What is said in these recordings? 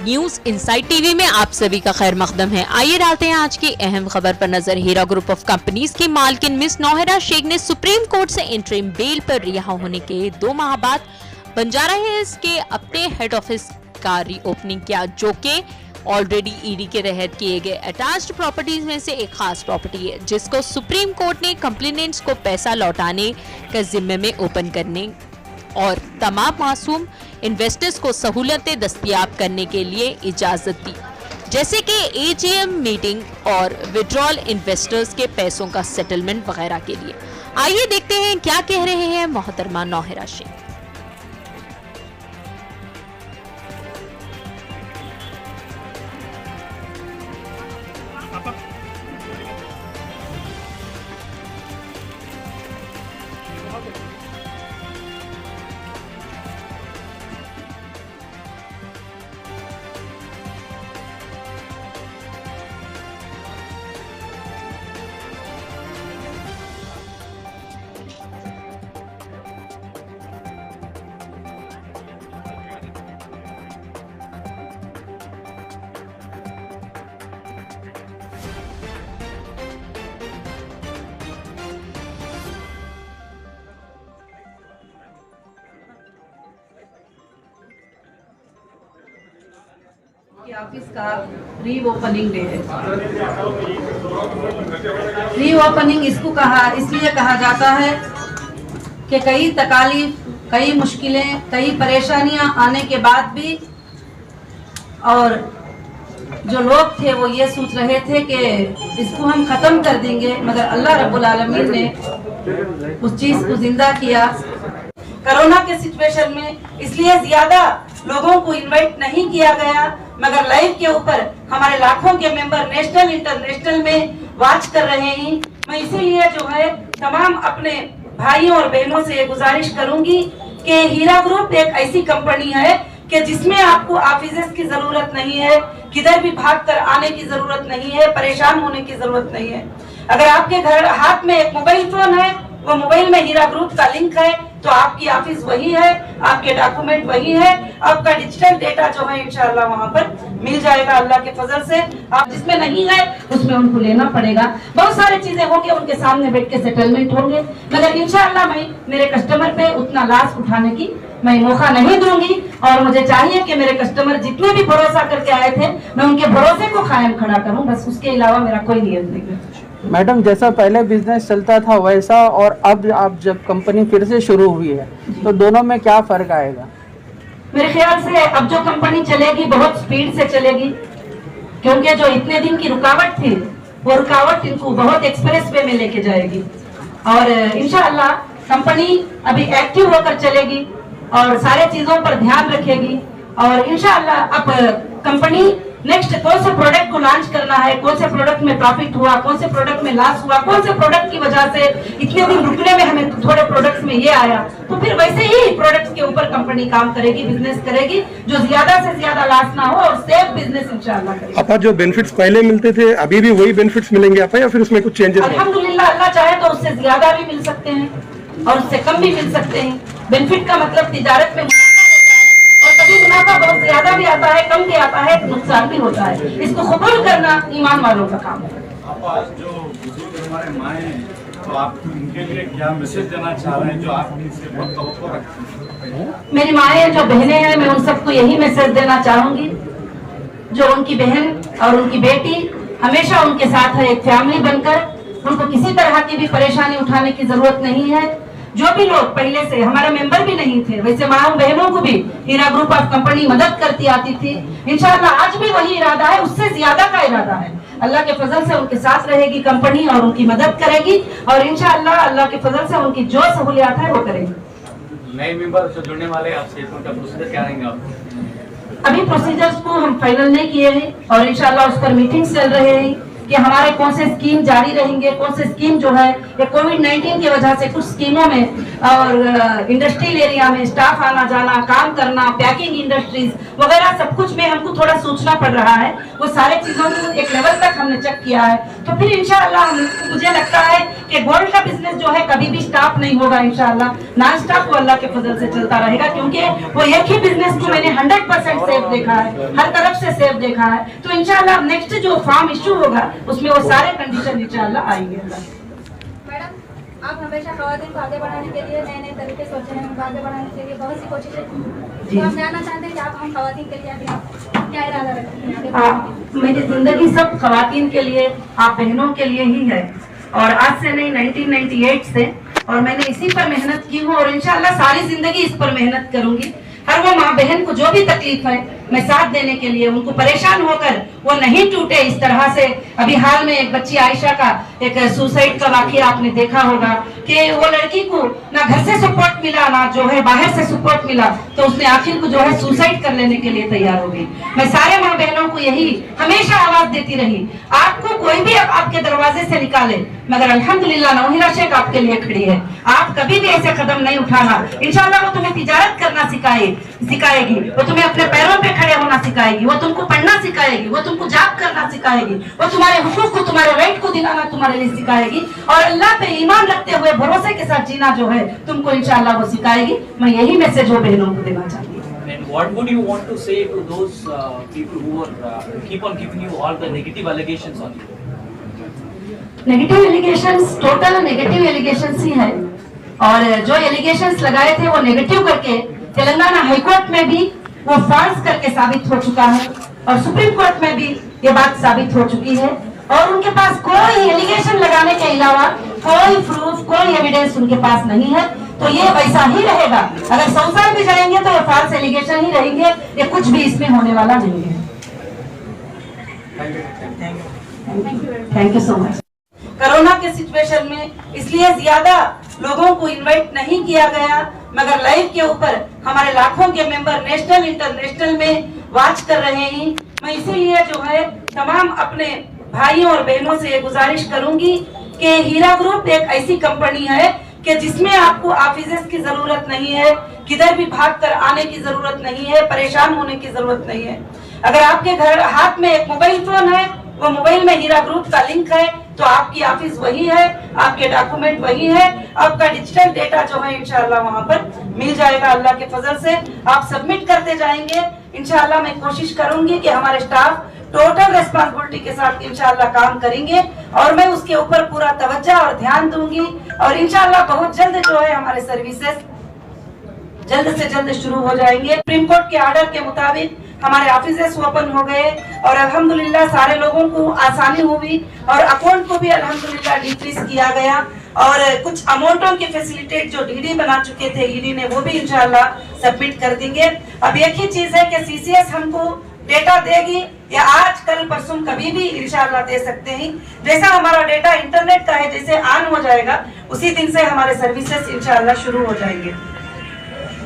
News inside TV में आप सभी का खैर मकदम है। आइए डालते हैं आज की अहम खबर पर नजर। हीरा ग्रुप ऑफ कंपनीज की मालकिन मिस नौहरा शेख ने सुप्रीम कोर्ट से इंटरिम बेल पर रिहा होने के 2 माह बाद बंजारा हिल्स के अपने हेड ऑफिस का रीओपनिंग किया, जो कि ऑलरेडी ईडी के तहत किए गए अटैच्ड प्रॉपर्टीज में से एक खास प्रॉपर्टी है, जिसको सुप्रीम कोर्ट ने कंप्लेनेंट्स को पैसा लौटाने के जिम्मे में ओपन करने और तमाम मासूम इन्वेस्टर्स को सहूलतें दस्तयाब करने के लिए इजाजत दी, जैसे कि एजीएम मीटिंग और विड्रॉल इन्वेस्टर्स के पैसों का सेटलमेंट वगैरह के लिए। आइए देखते हैं क्या कह रहे हैं मोहतरमा नौहरा शेख। ऑफिस का रीओपनिंग डे है। रीओपनिंग इसलिए कहा जाता है कि कई तकालीफ, कई मुश्किलें, कई परेशानियां आने के बाद भी और जो लोग थे वो ये सोच रहे थे कि इसको हम खत्म कर देंगे, मगर अल्लाह रब्बुल आलमीन ने उस चीज को जिंदा किया। कोरोना के सिचुएशन में इसलिए ज्यादा लोगों को इनवाइट नहीं किया गया, मगर लाइव के ऊपर हमारे लाखों के मेंबर नेशनल इंटरनेशनल में वॉच कर रहे हैं। मैं इसीलिए जो है तमाम अपने भाइयों और बहनों से गुजारिश करूंगी कि हीरा ग्रुप एक ऐसी कंपनी है कि जिसमें आपको ऑफिसेस की जरूरत नहीं है, किधर भी भाग कर आने की जरूरत नहीं है, परेशान होने की जरूरत नहीं है। अगर आपके घर हाथ में एक मोबाइल फोन है, वो मोबाइल में हीरा ग्रुप का लिंक है, तो आपकी ऑफिस वही है, आपके डॉक्यूमेंट वही है, आपका डिजिटल डेटा जो है इंशाल्लाह वहाँ पर मिल जाएगा अल्लाह के फजल से। आप जिसमें नहीं है उसमें उनको लेना पड़ेगा। बहुत सारी चीजें होंगी, उनके सामने बैठ के सेटलमेंट होंगे, मगर इंशाल्लाह मैं मेरे कस्टमर पे उतना लॉस उठाने की मैं मौका नहीं दूंगी। और मुझे चाहिए कि मेरे कस्टमर जितने भी भरोसा करके आए थे, मैं उनके भरोसे को कायम खड़ा करूँ, बस उसके अलावा मेरा कोई नियत नहीं है। मैडम, जैसा पहले बिजनेस चलता था वैसा और अब आप जब कंपनी फिर से शुरू हुई है तो दोनों में क्या फर्क आएगा? मेरे ख्याल से अब जो कंपनी चलेगी बहुत स्पीड से चलेगी, क्योंकि जो इतने दिन की रुकावट थी वो रुकावट इनको बहुत एक्सप्रेस वे में लेके जाएगी और इंशाअल्लाह कंपनी अभी एक्टिव होकर चलेगी और सारे चीजों पर ध्यान रखेगी। और इंशाअल्लाह अब कंपनी नेक्स्ट कौन से प्रोडक्ट को लॉन्च करना है, कौन से प्रोडक्ट में प्रॉफिट हुआ, कौन से प्रोडक्ट में लॉस हुआ, कौन से प्रोडक्ट की वजह से इतने दिन रुकने में हमें थोड़े प्रोडक्ट्स में ये आया, तो फिर वैसे ही प्रोडक्ट्स के ऊपर कंपनी काम करेगी, बिजनेस करेगी, जो ज्यादा से ज्यादा लॉस ना हो और सेफ बिजनेस इंशाअल्लाह करेगी। आपा जो बेनिफिट्स पहले मिलते थे अभी भी वही बेनिफिट्स मिलेंगे आपा, या फिर उसमें कुछ चेंजेस? अल्हम्दुलिल्लाह, अल्लाह चाहे तो उससे ज्यादा भी मिल सकते हैं और उससे कम भी मिल सकते हैं। बेनिफिट का मतलब तिजारत में और कभी मुनाफा बहुत ज्यादा भी आता है, कम भी आता है, नुकसान भी होता है। इसको कबूल करना ईमान वालों का काम है। आप जो बुजुर्ग हमारे माए हैं, तो आप उनके लिए क्या मैसेज देना चाह रहे हैं जो आप इनसे बहुत तवक्को रखते हैं? मेरी माएँ जो बहनें हैं, मैं उन सबको यही मैसेज देना चाहूंगी, जो उनकी बहन और उनकी बेटी हमेशा उनके साथ है, एक फैमिली बनकर, उनको किसी तरह की भी परेशानी उठाने की जरूरत नहीं है। जो भी लोग पहले से हमारे मेंबर भी नहीं थे, वैसे माँ बहनों को भी हीरा ग्रुप ऑफ कंपनी मदद करती आती थी। इंशाअल्लाह आज भी वही इरादा है, उससे ज्यादा का इरादा है। अल्लाह के फजल से उनके साथ रहेगी कंपनी और उनकी मदद करेगी और इंशाअल्लाह अल्लाह के फजल से उनकी जो सहूलियात है वो करेगी। नए मेंबर जो जुड़ने वाले आपसे उनका प्रोसीजर क्या रहेंगे आप? अभी प्रोसीजर्स को हम फाइनल नहीं किए हैं और इंशाअल्लाह उस पर मीटिंग्स चल रहे हैं कि हमारे कौन से स्कीम जारी रहेंगे, कौन से स्कीम जो है ये कोविड-19 की वजह से कुछ स्कीमों में और इंडस्ट्रियल एरिया में स्टाफ आना जाना, काम करना, पैकिंग इंडस्ट्रीज वगैरह सब कुछ में हमको थोड़ा सोचना पड़ रहा है। वो सारे चीजों को एक लेवल तक हमने चेक किया है, तो फिर इंशाअल्लाह मुझे लगता है कि गोल्ड का बिजनेस जो है कभी भी स्टाफ नहीं होगा इंशाअल्लाह, नॉन स्टाफ वो अल्लाह के फजल से चलता रहेगा, क्योंकि वो एक ही बिजनेस को मैंने 100% सेफ देखा है, हर तरफ से सेफ देखा है। तो इंशाअल्लाह नेक्स्ट जो फार्म इशू होगा उसमें वो सारे कंडीशन इंशाअल्लाह आएंगे। मैडम, आप हमेशा खवातीन को आगे बढ़ाने के लिए नए नए तरीके सोचे हैं, उनको आगे बढ़ाने के लिए बहुत सी कोशिशें की, तो हम जानना चाहते हैं कि आप हम खवातीन के लिए अभी क्या इरादा रखते हैं? मेरी जिंदगी सब खवातीन के लिए, आप बहनों के लिए ही है, और आज से नहीं 1998 से, और मैंने इसी पर मेहनत की हूँ और इंशाअल्लाह सारी जिंदगी इस पर मेहनत करूंगी। हर वो माँ बहन को जो भी तकलीफ है मैं साथ देने के लिए, उनको परेशान होकर वो नहीं टूटे इस तरह से। अभी हाल में एक बच्ची आयशा का एक सुसाइड का वाकया आपने देखा होगा कि वो लड़की को ना घर से सपोर्ट मिला ना जो है बाहर से सपोर्ट मिला, तो उसने आखिर को जो है सुसाइड कर लेने के लिए तैयार हो गई। मैं सारे माँ बहनों को यही हमेशा आवाज देती रही, आपको कोई भी आपके दरवाजे से निकाले मगर अल्हम्दुलिल्लाह नौहिरा शेख आपके लिए खड़ी है। आप कभी भी ऐसे कदम नहीं उठाना, इंशाल्लाह वो तुम्हें तिजारत करना सिखाएगी, वो तुम्हें अपने पैरों पे खड़े होना सिखाएगी, वो तुमको पढ़ना सिखाएगी, वो तुमको जॉब करना सिखाएगी, वो तुम्हारे हुकूक को, तुम्हारे राइट को दिलाना तुम्हारे लिए सिखाएगी, और अल्लाह पे ईमान रखते हुए भरोसे के साथ जीना जो है तुमको इंशाल्लाह वो सिखाएगी। मैं यही मैसेज वो बहनों को देना चाहती हूँ। And what would you want to say to those people who are keep on giving you all the negative allegations on you? Negative allegations, total negative allegations ही है, और जो एलिगेशंस लगाए थे वो नेगेटिव करके तेलंगाना हाईकोर्ट में भी वो फॉल्स करके साबित हो चुका है, और सुप्रीम कोर्ट में भी ये बात साबित हो चुकी है, और उनके पास कोई एलिगेशन लगाने के अलावा कोई प्रूफ, कोई एविडेंस उनके पास नहीं है। तो ये वैसा ही रहेगा, अगर 100 साल भी जाएंगे तो ये फॉल्स एलिगेशन ही रहेंगे, ये कुछ भी इसमें होने वाला नहीं है। Thank you so much. Corona के सिचुएशन में इसलिए ज्यादा लोगों को इनवाइट नहीं किया गया, मगर लाइव के ऊपर हमारे लाखों के मेंबर नेशनल इंटरनेशनल में वॉच कर रहे हैं। मैं इसीलिए जो है तमाम अपने भाइयों और बहनों से ये गुजारिश करूंगी कि हीरा ग्रुप एक ऐसी कंपनी है कि जिसमें आपको ऑफिसेस की जरूरत नहीं है, किधर भी भाग कर आने की जरूरत नहीं है, परेशान होने की जरूरत नहीं है। अगर आपके घर हाथ में एक मोबाइल फोन है, वो मोबाइल में हीरा ग्रुप का लिंक है, तो आपकी ऑफिस वही है, आपके डॉक्यूमेंट वही है, आपका डिजिटल डेटा जो है इंशाल्लाह वहाँ पर मिल जाएगा। अल्लाह के फजल से आप सबमिट करते जाएंगे। इंशाल्लाह मैं कोशिश करूंगी कि हमारे स्टाफ टोटल रिस्पांसिबिलिटी के साथ इंशाल्लाह काम करेंगे, और मैं उसके ऊपर पूरा तवज्जो और ध्यान दूंगी, और इंशाल्लाह बहुत जल्द जो है हमारे सर्विसेज जल्द से जल्द शुरू हो जाएंगे। सुप्रीम कोर्ट के ऑर्डर के मुताबिक हमारे ऑफिसेस ओपन हो गए, और अल्हम्दुलिल्लाह सारे लोगों को आसानी हुई, और अकाउंट को भी अल्हम्दुलिल्लाह डिक्रीज किया गया, और कुछ अमाउंटों के फैसिलिटेट जो डीडी बना चुके थे ईडी ने वो भी इंशाल्लाह सबमिट कर देंगे। अब एक ही चीज है कि सीसीएस हमको डेटा देगी, या आज कल परसों कभी भी इंशाल्लाह दे सकते हैं। जैसा हमारा डेटा इंटरनेट का है, जैसे ऑन हो जाएगा उसी दिन से हमारे सर्विसेज इंशाल्लाह शुरू हो जाएंगे,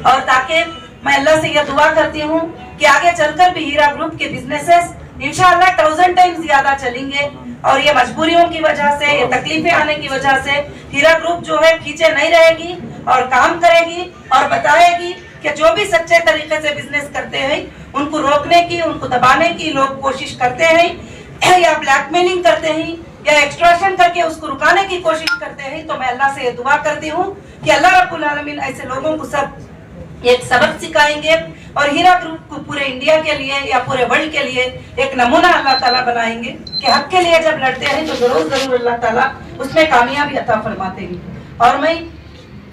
और ताकि मैं अल्लाह से यह दुआ करती हूँ कि आगे चलकर भी हीरा ग्रुप के बिजनेसेस इंशाल्लाह 1000 टाइम्स ज्यादा चलेंगे, और ये मजबूरियों की वजह से, ये तकलीफें आने की वजह से हीरा ग्रुप जो है पीछे नहीं रहेगी, और काम करेगी और बताएगी कि जो भी सच्चे तरीके से बिजनेस करते हैं उनको रोकने की, उनको दबाने की लोग कोशिश करते हैं, या ब्लैकमेलिंग करते हैं, या एक्सट्रैक्शन करके उसको रुकाने की कोशिश करते हैं। तो मैं अल्लाह से ये दुआ करती हूँ कि अल्लाह रब्बुल आलमीन ऐसे लोगों को सब एक सबक सिखाएंगे, और हीरा ग्रुप को पूरे इंडिया के लिए या पूरे वर्ल्ड के लिए एक नमूना अल्लाह ताला बनाएंगे कि हक के लिए जब लड़ते हैं तो जरूर अल्लाह ताला उसमें कामयाबी अता फरमाते हैं। और मैं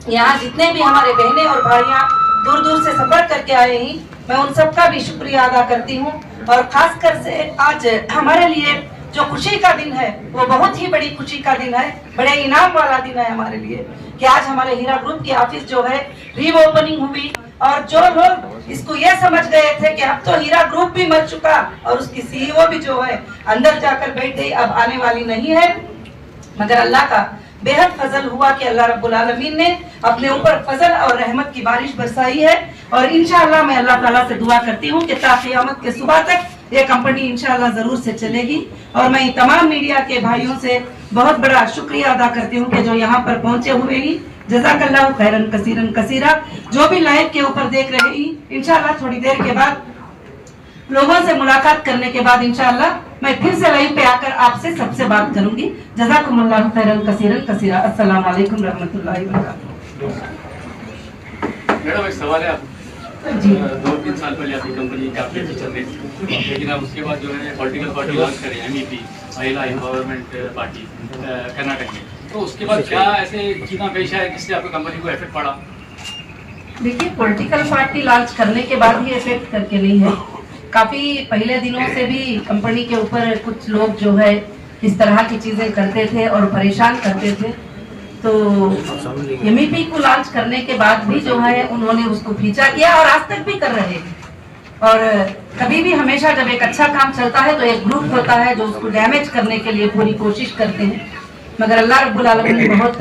यहाँ जितने भी हमारे बहनें और भाइयाँ दूर दूर से सफर करके आए हैं, मैं उन सबका भी शुक्रिया अदा करती हूँ, और खासकर से आज हमारे लिए जो खुशी का दिन है वो बहुत ही बड़ी खुशी का दिन है, बड़े इनाम वाला दिन है हमारे लिए, कि आज हमारे हीरा ग्रुप की ऑफिस जो है रीओपनिंग हुई, और जो लोग इसको ये समझ गए थे कि अब तो हीरा ग्रुप भी मर चुका और उसकी सीईओ भी जो है अंदर जाकर बैठ गई, अब आने वाली नहीं है, मगर अल्लाह का बेहद फजल हुआ कि अल्लाह रब्बुल आलमीन ने अपने ऊपर फजल और रहमत की बारिश बरसाई है। और इंशाअल्लाह मैं अल्लाह ताला से दुआ करती हूँ कि ता क़यामत के सुबह तक ये कंपनी इंशाल्लाह जरूर से चलेगी। और मैं तमाम मीडिया के भाइयों से बहुत बड़ा शुक्रिया अदा करती हूँ कि जो यहाँ पर पहुंचे हुए ही, जज़ाकल्लाहु खैरन कसीरन कसीरा। जो भी लाइव के ऊपर देख रहे ही, इंशाल्लाह थोड़ी देर के बाद लोगों से मुलाकात करने के बाद इंशाल्लाह मैं फिर से लाइव पे आकर आपसे सबसे बात करूंगी। जज़ाकुमुल्लाहु खैरन कसीरन कसीरा। अस्सलाम वालेकुम रहमतुल्लाहि व बरकातुहू। मैडम एक सवाल है, आप जी 2-3 साल पहले आपकी कंपनी काफी अच्छी चल रही थी, लेकिन अब उसके बाद जो है पॉलिटिकल पार्टी लॉन्च करें MEP, महिला एम्पावरमेंट पार्टी कर्नाटक में, तो उसके बाद क्या ऐसे चीज़ें पेश है जिससे आपकी कंपनी को इफेक्ट पड़ा? देखिए, पॉलिटिकल पार्टी लॉन्च करने के बाद ही इफेक्ट करके नहीं है, काफी पहले दिनों से भी कंपनी के ऊपर कुछ लोग जो है इस तरह की चीजें करते थे और परेशान करते थे। तो MEP को लॉन्च करने के बाद भी जो है उन्होंने उसको पीछा किया और आज तक भी कर रहे हैं। और कभी भी हमेशा जब एक अच्छा काम चलता है तो एक ग्रुप होता है जो उसको डैमेज करने के लिए पूरी कोशिश करते हैं, मगर अल्लाह रब्बुल आलमीन बहुत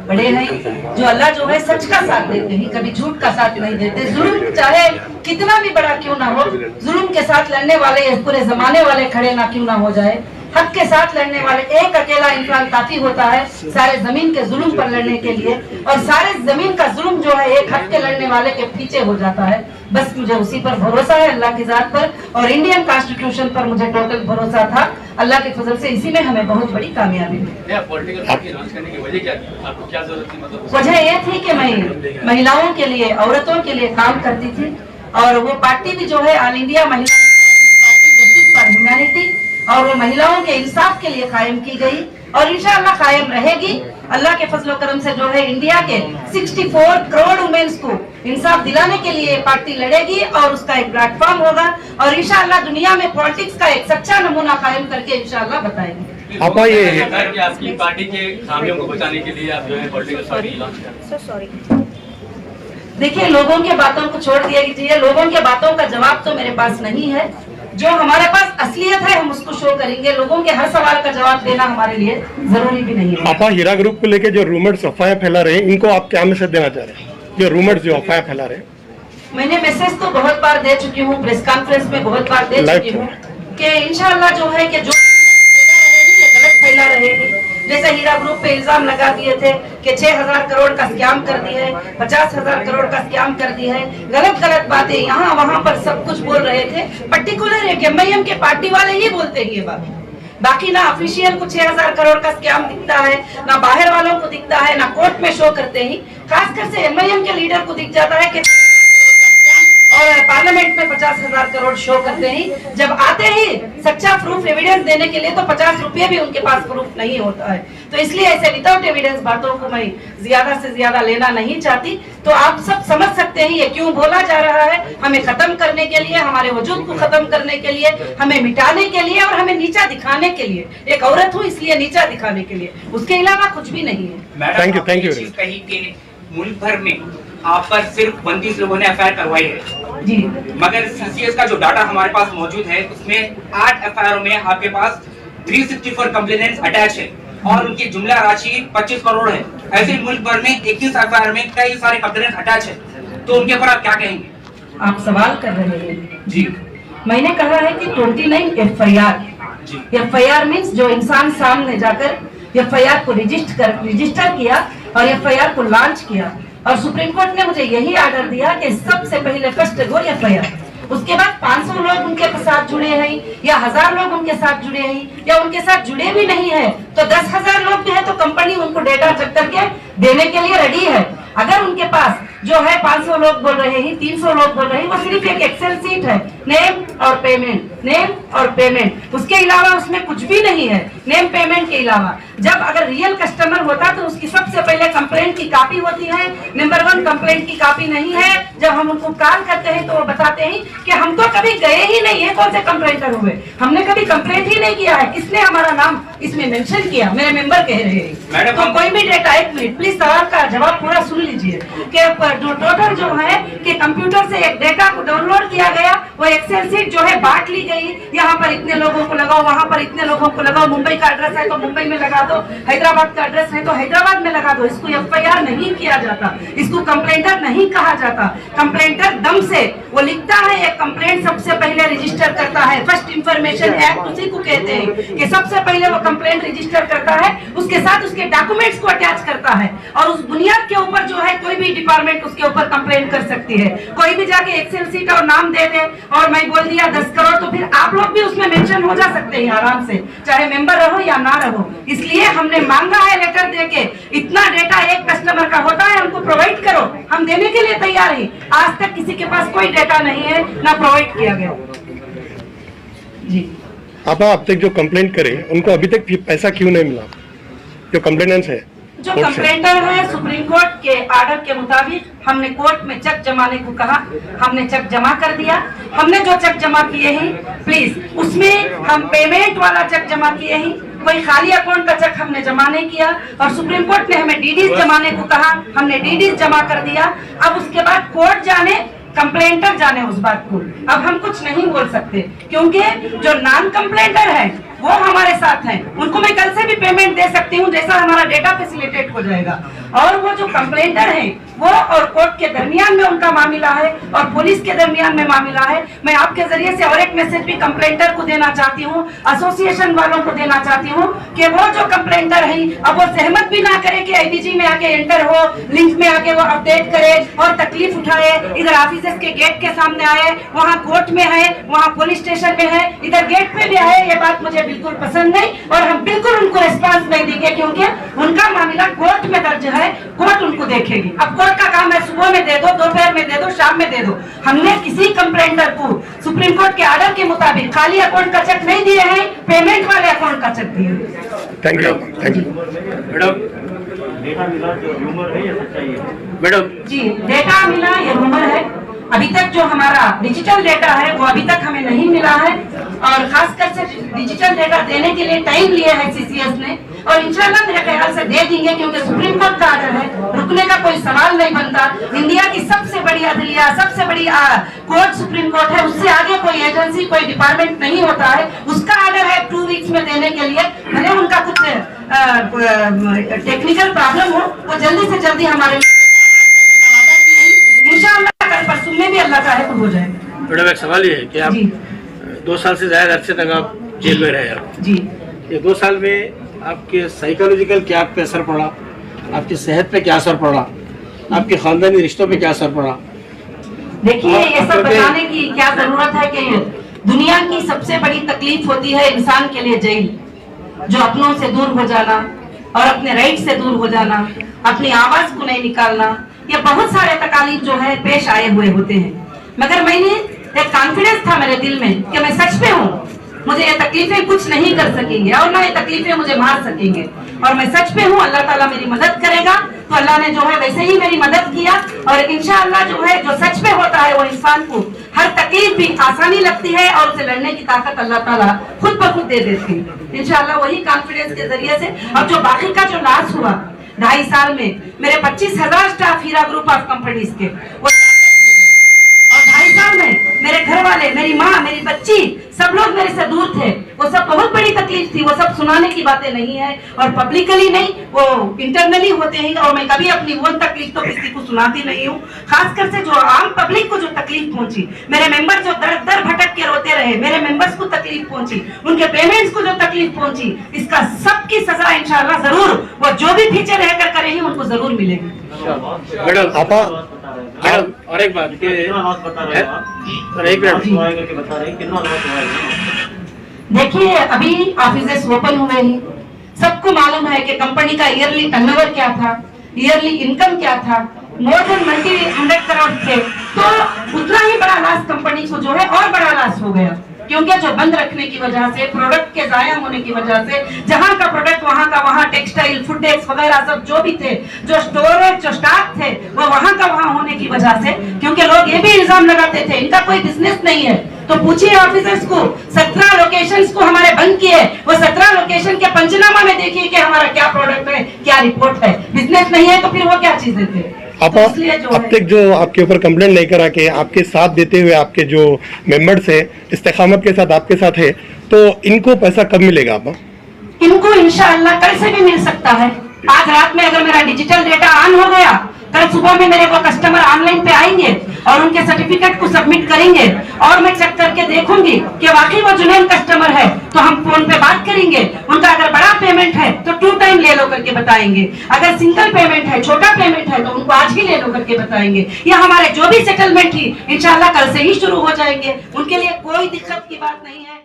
बड़े हैं जो अल्लाह जो है सच का साथ देते हैं, कभी झूठ का साथ नहीं देते। जुल्म चाहे कितना भी बड़ा क्यों ना हो, जुल्म के साथ लड़ने वाले पूरे जमाने वाले खड़े ना क्यों ना हो जाए, हक के साथ लड़ने वाले एक अकेला इंसान काफी होता है सारे जमीन के जुल्म पर लड़ने के लिए, और सारे जमीन का जुल्म जो है एक हक के लड़ने वाले के पीछे हो जाता है। बस मुझे उसी पर भरोसा है, अल्लाह की जात पर और इंडियन कॉन्स्टिट्यूशन पर मुझे टोटल भरोसा था। अल्लाह के फजल से इसी में हमें बहुत बड़ी कामयाबी मिली। पॉलिटिकल पार्टी लॉन्च करने की वजह क्या थी? आपको क्या जरूरत थी? मतलब वजह ये थी कि मैं महिलाओं के लिए, औरतों के लिए काम करती थी, और वो पार्टी भी जो है ऑल इंडिया महिला empowerment party justice for humanity, और वो महिलाओं के इंसाफ के लिए कायम की गई और इंशाअल्लाह कायम रहेगी। अल्लाह के फजल करम से जो है इंडिया के 64 करोड़ वुमेन्स को इंसाफ दिलाने के लिए पार्टी लड़ेगी और उसका एक प्लेटफॉर्म होगा, और इंशाअल्लाह दुनिया में पॉलिटिक्स का एक सच्चा नमूना कायम करके इंशाअल्लाह बताएंगे। आपा ये कि आपकी पार्टी के खामियों को बचाने के लिए आप जो है पॉलिटिकल पार्टी लॉन्च कर रहे हैं। देखिए, लोगों के बातों को छोड़ दिया कीजिए, लोगों के बातों का जवाब तो मेरे पास नहीं है। जो हमारे पास असलियत है हम उसको शो करेंगे, लोगों के हर सवाल का जवाब देना हमारे लिए जरूरी भी नहीं है। आपा हीरा ग्रुप को लेके जो रूमर्स अफवाहें फैला रहे हैं, इनको आप क्या मैसेज देना चाह रहे हैं? जो रूमर्स जो अफवाहें फैला रहे हैं, मैंने मैसेज तो बहुत बार दे चुकी हूँ, प्रेस कॉन्फ्रेंस में बहुत बार दे चुकी हूँ कि इंशाल्लाह जो है कि जो फैला रहे हैं ये गलत फैला रहे हैं। जैसे हीरा ग्रुप पे इल्जाम लगा दिए थे कि 6000 करोड़ का स्कैम कर दी है, 50,000 करोड़ का स्कैम कर दी है, गलत गलत बातें यहाँ वहाँ पर सब कुछ बोल रहे थे। पर्टिकुलर एक MIM के पार्टी वाले ही बोलते हैं ये बात, बाकी ना ऑफिशियल को 6000 करोड़ का स्कैम दिखता है, ना बाहर वालों को दिखता है, ना कोर्ट में शो करते ही। खासकर से MIM के लीडर को दिख जाता है कि और पार्लियामेंट में 50,000 करोड़ शो करते ही, जब आते ही सच्चा प्रूफ एविडेंस देने के लिए तो 50 रुपये भी उनके पास प्रूफ नहीं होता है। तो इसलिए ऐसे विदाउट एविडेंस बातों को मैं ज्यादा से ज्यादा लेना नहीं चाहती। तो आप सब समझ सकते हैं ये क्यों बोला जा रहा है, हमें खत्म करने के लिए, हमारे वजूद को खत्म करने के लिए, हमें मिटाने के लिए और हमें नीचा दिखाने के लिए। एक औरत हूँ इसलिए नीचा दिखाने के लिए, उसके अलावा कुछ भी नहीं है। Thank you, thank you. कहीं के मुल्क भर में आप पर सिर्फ 32 लोगों ने FIR करवाई है जी, मगर CCS का जो डाटा हमारे पास मौजूद है उसमें 8 FIR में आपके पास 364 कंप्लेनेंट्स अटैच है और उनकी जुमला राशि 25 करोड़ है। ऐसे मुल्क भर में 21 FIR में कई सारे कंप्लेनेंट्स अटैच है, तो उनके ऊपर आप क्या कहेंगे? आप सवाल कर रहे हैं जी, मैंने कहा है कि 29 FIR मीन्स जो इंसान सामने जाकर FIR को रजिस्टर किया और FIR को लॉन्च किया, और सुप्रीम कोर्ट ने मुझे यही ऑर्डर दिया कि सबसे पहले फर्स्ट गो FIR, उसके बाद 500 लोग उनके साथ जुड़े हैं या 1000 लोग उनके साथ जुड़े हैं या उनके साथ जुड़े भी नहीं है तो 10,000 लोग भी है तो कंपनी उनको डेटा चेक करके देने के लिए रेडी है। अगर उनके पास जो है 500 लोग बोल रहे हैं, 300 लोग बोल रहे हैं, वो सिर्फ एक एक्सेल सीट है, नेम और पेमेंट, नेम और पेमेंट, उसके अलावा उसमें कुछ भी नहीं है। नेम पेमेंट के अलावा जब अगर रियल कस्टमर होता तो उसकी सबसे पहले कंप्लेंट की कॉपी होती है, नंबर 1 कंप्लेंट की कॉपी नहीं है। जब हम उनको कॉल करते हैं तो वो बताते हैं कि हम तो कभी गए ही नहीं है, कौन से कंप्लेंटर हुए, हमने कभी कंप्लेंट ही नहीं किया है, किसने हमारा नाम इसमें मेंशन किया, मेरे मेंबर कह रहे हैं। तो कोई भी डेटा, एक मिनट प्लीज सवाल का जवाब पूरा सुन लीजिए कि जो टोटल जो है कि कंप्यूटर से एक डेटा को डाउनलोड किया गया वो एक्सेल सीट जो है बांट ली गई, यहाँ पर इतने लोगों को लगाओ, वहां पर इतने लोगों को लगाओ, मुंबई का एड्रेस है तो मुंबई में लगा दो, हैदराबाद का एड्रेस है तो हैदराबाद में लगा दो। इसको FIR नहीं किया जाता, इसको कंप्लेंटर नहीं कहा जाता। कंप्लेंटर दम से वो लिखता है, एक कंप्लेंट सबसे पहले रजिस्टर करता है। फर्स्ट इंफॉर्मेशन एक्ट उसी को कहते हैं कि सबसे पहले वो कंप्लेंट रजिस्टर करता है, उसके साथ उसके डॉक्यूमेंट्स को अटैच करता है और उस बुनियाद के ऊपर जो है कोई भी डिपार्टमेंट उसके ऊपर कंप्लेंट कर सकती है। कोई भी जाके एक्सेल सीट और नाम दे दे और मैं बोल दिया 10 करोड़, तो फिर आप लोग भी उसमें मेंशन हो जा सकते हैं आराम से, चाहे मेंबर रहो या ना रहो। इसलिए हमने मांगा है लेटर देके, इतना डेटा एक कस्टमर का होता है हमको प्रोवाइड करो, हम देने के लिए तैयार हैं। आज तक किसी के पास कोई डेटा नहीं है, ना प्रोवाइड किया गया। जी आप अब तक जो कंप्लेंट करे उनको अभी तक पैसा क्यों नहीं मिला? जो कंप्लेनेंट्स है, जो कंप्लेंटर है, सुप्रीम कोर्ट के आर्डर के मुताबिक हमने कोर्ट में चेक जमाने को कहा, हमने चेक जमा कर दिया। हमने जो चेक जमा किए हैं प्लीज उसमें हम पेमेंट वाला चेक जमा किए हैं, कोई खाली अकाउंट का चेक हमने जमा नहीं किया। और सुप्रीम कोर्ट ने हमें डीडीज जमाने को कहा, हमने डीडीज जमा कर दिया। अब उसके बाद कोर्ट जाने, कंप्लेंटर जाने उस बात को, अब हम कुछ नहीं बोल सकते क्योंकि जो नॉन कंप्लेंटर है वो हमारे साथ हैं, उनको मैं कल से भी पेमेंट दे सकती हूँ जैसा हमारा डेटा फैसिलिटेट हो जाएगा। और वो जो कंप्लेंटर है वो और कोर्ट के दरमियान में उनका मामला है और पुलिस के दरमियान में मामला है। मैं आपके जरिए से और एक मैसेज भी कंप्लेंटर को देना चाहती हूँ, एसोसिएशन वालों को देना चाहती हूँ कि वो जो कंप्लेंटर है अब वो सहमत भी ना करे कि IBG में आके एंटर हो, लिंक में आके वो अपडेट करे और तकलीफ उठाए, इधर ऑफिस के गेट के सामने आए, वहाँ कोर्ट में है, वहाँ पुलिस स्टेशन में है, इधर गेट पे भी आए। ये बात मुझे बिल्कुल पसंद नहीं और हम बिल्कुल उनको रिस्पांस नहीं देंगे क्योंकि उनका मामला कोर्ट में दर्ज है, कोर्ट उनको देखेगी। अब कोर्ट का काम है सुबह में दे दो, दोपहर में दे दो, शाम में दे दो। हमने किसी कंप्लेंटर को सुप्रीम कोर्ट के ऑर्डर के मुताबिक खाली अकाउंट का चेक नहीं दिए हैं, पेमेंट वाले अकाउंट का चेक दिए। Thank you, thank you madam. Data मिला जो रूमर है या सच्चाई है? मैडम जी डेटा मिला, ये रूमर है। अभी तक जो हमारा डिजिटल डेटा है वो अभी तक हमें नहीं मिला है और खासकर से डिजिटल डेटा देने के लिए टाइम लिया है CCS ने और इंशाल्लाह मेरे ख्याल से दे देंगे क्योंकि सुप्रीम कोर्ट का ऑर्डर है, रुकने का कोई सवाल नहीं बनता। इंडिया की सबसे बड़ी अदलिया, सबसे बड़ी कोर्ट सुप्रीम कोर्ट है, उससे आगे कोई एजेंसी, कोई डिपार्टमेंट नहीं होता है। उसका ऑर्डर है 2 वीक्स में देने के लिए, भले उनका कुछ टेक्निकल प्रॉब्लम हो, वो जल्दी से जल्दी हमारे इंशाल्लाह कल परसों में भी अल्लाह चाहे तो हो जाएगा। मैडम एक सवाल ये है कि आप 2 साल से ज्यादा अरसे तक आप जेल में रहे आप जी, ये 2 साल में आपके साइकोलॉजिकल क्या आप पे असर पड़ा, आपकी सेहत पे क्या असर पड़ा, आपके खानदानी रिश्तों पे क्या असर पड़ा? देखिए ये सब बताने की क्या जरूरत है कि दुनिया की सबसे बड़ी तकलीफ होती है इंसान के लिए जेल, जो अपनों से दूर हो जाना और अपने राइट से दूर हो जाना, अपनी आवाज को नहीं निकालना, ये बहुत सारे तकालीफ जो है पेश आए हुए होते हैं। मगर मैंने एक कॉन्फिडेंस था मेरे दिल में कि मैं सच में हूँ, मुझे ये तकलीफें कुछ नहीं कर सकेंगे और ना ये तकलीफें मुझे मार सकेंगे और मैं सच में हूँ। अल्लाह ताला मेरी मदद करेगा, तो अल्लाह ने जो है वैसे ही मेरी मदद किया और इंशाअल्लाह जो है जो सच में होता है वो इंसान को हर तकलीफ भी आसानी लगती है और उसे लड़ने की ताकत अल्लाह ताला खुद ब खुद दे देती है इंशाअल्लाह। वही कॉन्फिडेंस के जरिए से अब जो बाकी का जो लॉस हुआ 2.5 साल में, मेरे 25,000 staff Heera group of companies के वो और 2.5 साल में मेरे घर वाले, मेरी माँ, मेरी बच्ची, सब लोग मेरे से दूर थे। वो सब बहुत बड़ी तकलीफ थी, वो सब सुनाने की बातें नहीं है और पब्लिकली नहीं, वो इंटरनली होते हैं और मैं कभी अपनी वो तकलीफ तो किसी को सुनाती नहीं हूँ। खासकर से जो आम पब्लिक को जो तकलीफ पहुंची, मेरे मेंबर जो दर दर भटक के रोते रहे, मेरे मेंबर्स को तकलीफ पहुंची, उनके पेमेंट्स को जो तकलीफ पहुंची, इसका सबकी सजा इंशाल्लाह जरूर वो जो भी पीछे रहकर करेंगे उनको जरूर मिलेगी। मैडम आपा और एक बात देखिए अभी ऑफिसेस ओपन हुए हैं, सबको मालूम है कि कंपनी का ईयरली टर्नओवर क्या था, ईयरली इनकम क्या था, मोर देन 100 करोड़ थे। तो उतना ही बड़ा लॉस कंपनी को जो है और बड़ा लॉस हो गया क्योंकि जो बंद रखने की वजह से, प्रोडक्ट के जाया होने की वजह से, जहां का प्रोडक्ट वहां का वहां, टेक्सटाइल, फूड डेस्क वगैरह सब जो भी थे, जो स्टोरेज, जो स्टॉक थे, वो वहां का वहां होने की वजह से, क्योंकि लोग ये भी इल्जाम लगाते थे इनका कोई बिजनेस नहीं है। तो पूछिए ऑफिसर्स को, 17 लोकेशंस को हमारे बंद किए, वो 17 लोकेशन के पंचनामा में देखिए कि हमारा क्या प्रोडक्ट है, क्या रिपोर्ट है। बिजनेस नहीं है तो फिर वो क्या चीजें थे। आप तो इसलिए जो अब है- तक जो आपके ऊपर कंप्लेंट लेकर आके आपके साथ देते हुए आपके जो मेंबर्स है इस्तेकामत के साथ आपके साथ है, तो इनको पैसा कब मिलेगा आप? इनको इंशाअल्लाह कल से भी मिल सकता है। आज रात में अगर मेरा डिजिटल डेटा ऑन हो गया, कल सुबह में मेरे को कस्टमर ऑनलाइन पे आएंगे और उनके सर्टिफिकेट को सबमिट करेंगे और मैं चेक करके देखूंगी कि वाकई वो जुनैन कस्टमर है, तो हम फोन पे बात करेंगे। उनका अगर बड़ा पेमेंट है तो 2 टाइम ले लो करके बताएंगे, अगर सिंगल पेमेंट है, छोटा पेमेंट है, तो उनको आज ही ले लो करके बताएंगे। या हमारे जो भी सेटलमेंट थी इंशाल्लाह कल से ही शुरू हो जाएंगे, उनके लिए कोई दिक्कत की बात नहीं है।